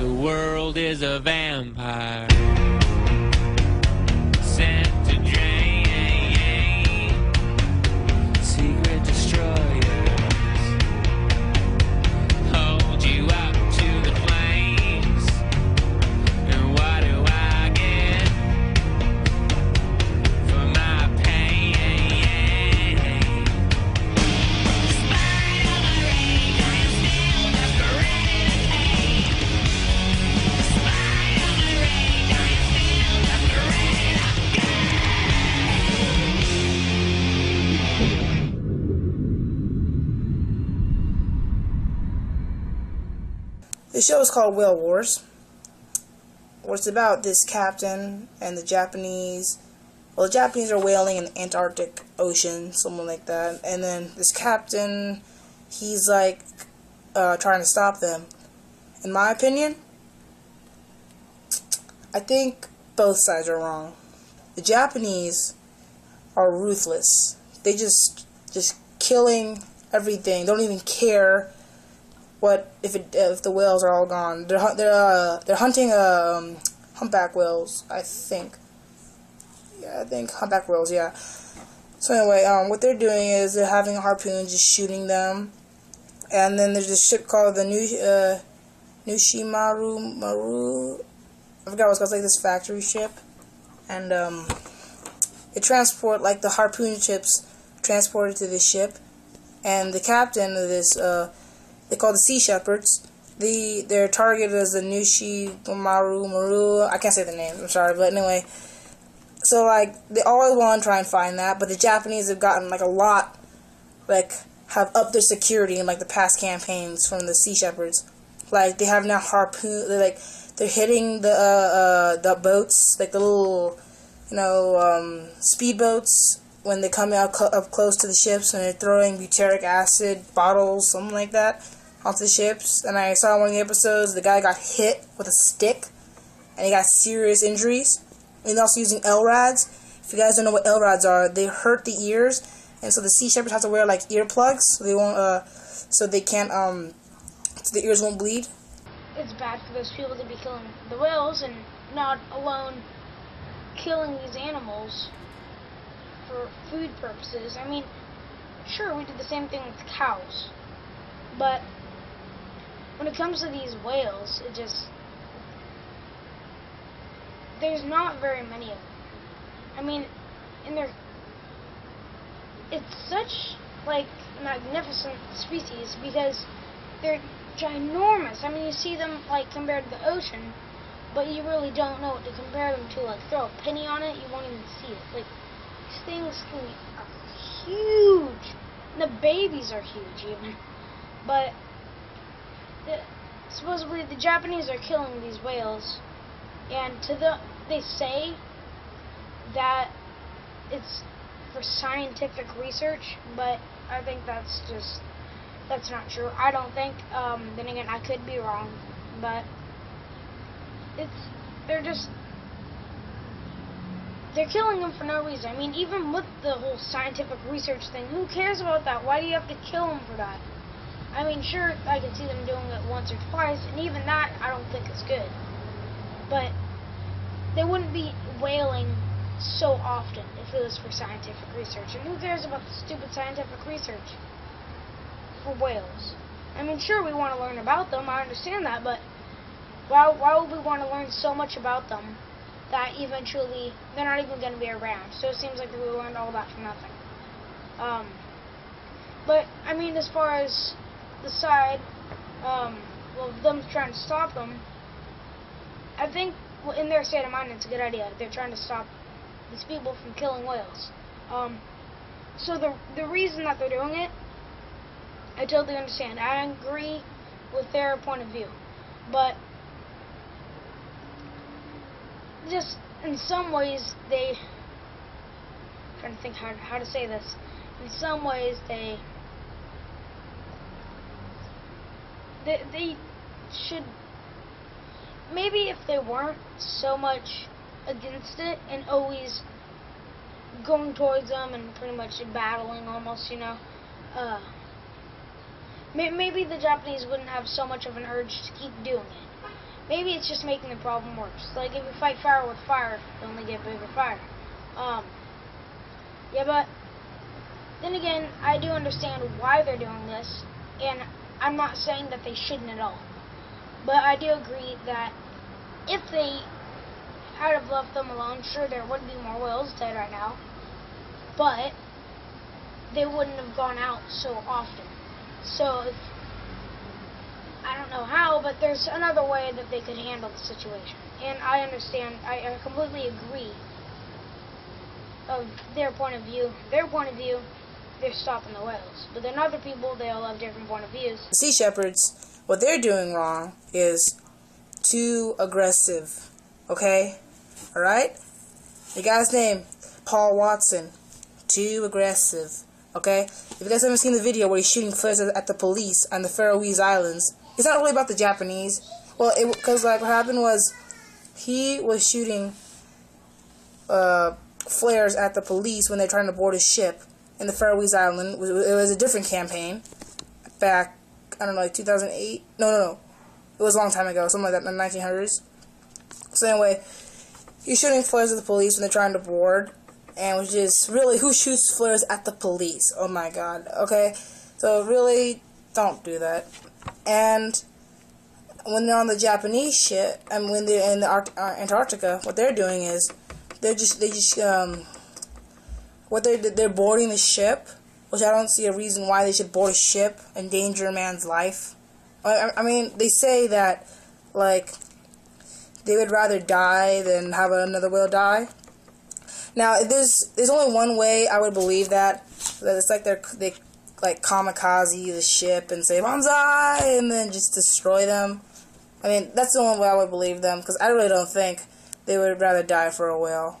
The world is a vampire sent to drain. Secret destroyers hold you up to the flames. And what do I get for my pain? Spite of my rage, I am still just ready to take. Spite of my rage, I am still just ready to go. The show is called Whale Wars. Where it's about this captain and the Japanese. Well, the Japanese are whaling in the Antarctic Ocean, something like that. And then this captain, he's like trying to stop them. In my opinion, I think both sides are wrong. The Japanese are ruthless. They just killing everything. Don't even care what if the whales are all gone. They're hunting humpback whales, I think. Yeah, I think humpback whales. Yeah. So anyway, what they're doing is they're having a harpoon, just shooting them, and then there's this ship called the Nushimaru. I forgot what it's called. It's like this factory ship, and it transport like the harpoon ships transported to this ship, and the captain of this they call the Sea Shepherds. Their target is the Maru. I can't say the name. I'm sorry, but anyway. So like they always want to try and find that, but the Japanese have gotten like a lot, like have upped their security in like the past campaigns from the Sea Shepherds. Like they have now harpoon. They're hitting the boats, like the little speedboats when they come out up close to the ships, and they're throwing butyric acid bottles, something like that, onto the ships. And I saw one of the episodes, the guy got hit with a stick, and he got serious injuries. And also using LRADs. If you guys don't know what LRADs are, they hurt the ears, and so the Sea Shepherds have to wear like earplugs, so they won't, so they can't, so the ears won't bleed. It's bad for those people to be killing the whales and not alone killing these animals for food purposes. I mean, sure, we did the same thing with cows, but when it comes to these whales, there's not very many of them. I mean, it's such like magnificent species because they're ginormous. I mean, you see them like compared to the ocean, but you really don't know what to compare them to. Like, throw a penny on it, you won't even see it. Like, these things are huge. And the babies are huge, even. But supposedly the Japanese are killing these whales, and they say that it's for scientific research, but I think that's not true. I don't think. Then again, I could be wrong, but they're killing them for no reason. I mean, even with the whole scientific research thing, who cares about that? Why do you have to kill them for that? I mean, sure, I can see them doing it once or twice, and even that I don't think is good. But they wouldn't be whaling so often if it was for scientific research. And who cares about the stupid scientific research for whales? I mean, sure, we want to learn about them, I understand that, but why would we want to learn so much about them that eventually they're not even going to be around? So it seems like we learned all that for nothing. But, I mean, as far as the side, them trying to stop them, I think in their state of mind it's a good idea. They're trying to stop these people from killing whales. So the reason that they're doing it, I totally understand. I agree with their point of view. But just in some ways I'm trying to think how to say this. In some ways they should, maybe if they weren't so much against it and always going towards them and pretty much battling almost, maybe the Japanese wouldn't have so much of an urge to keep doing it. maybe it's just making the problem worse. Like, if you fight fire with fire, you only get bigger fire. Yeah, but then again, I do understand why they're doing this, and I'm not saying that they shouldn't at all. But I do agree that if they had have left them alone, sure, there would be more whales dead right now, but they wouldn't have gone out so often. So, I don't know how, but there's another way that they could handle the situation. And I understand, I completely agree of their point of view. Their point of view, they're stopping the whales. But then other people, they all have different point of views. Sea shepherds, what they're doing wrong is too aggressive. Okay? Alright? The guy's name, Paul Watson. Too aggressive. Okay? If you guys haven't seen the video where he's shooting flares at the police on the Faroese Islands, it's not really about the Japanese. Well, because like what happened was he was shooting flares at the police when they're trying to board a ship in the Faroese Island. It was a different campaign back, I don't know, like 2008. No. It was a long time ago, something like that, in the 1900s. So anyway, he's shooting flares at the police when they're trying to board, and which is really, who shoots flares at the police? Oh my god. Okay, so really, don't do that. And when they're on the Japanese ship, and when they're in the Antarctica, what they're doing is they're boarding the ship, which I don't see a reason why they should board a ship, endanger a man's life. I mean, they say that like they would rather die than have another whale die. Now, there's only one way I would believe that it's like they like kamikaze the ship and say "Banzai" and then just destroy them. I mean, that's the only way I would believe them, because I really don't think they would rather die for a whale.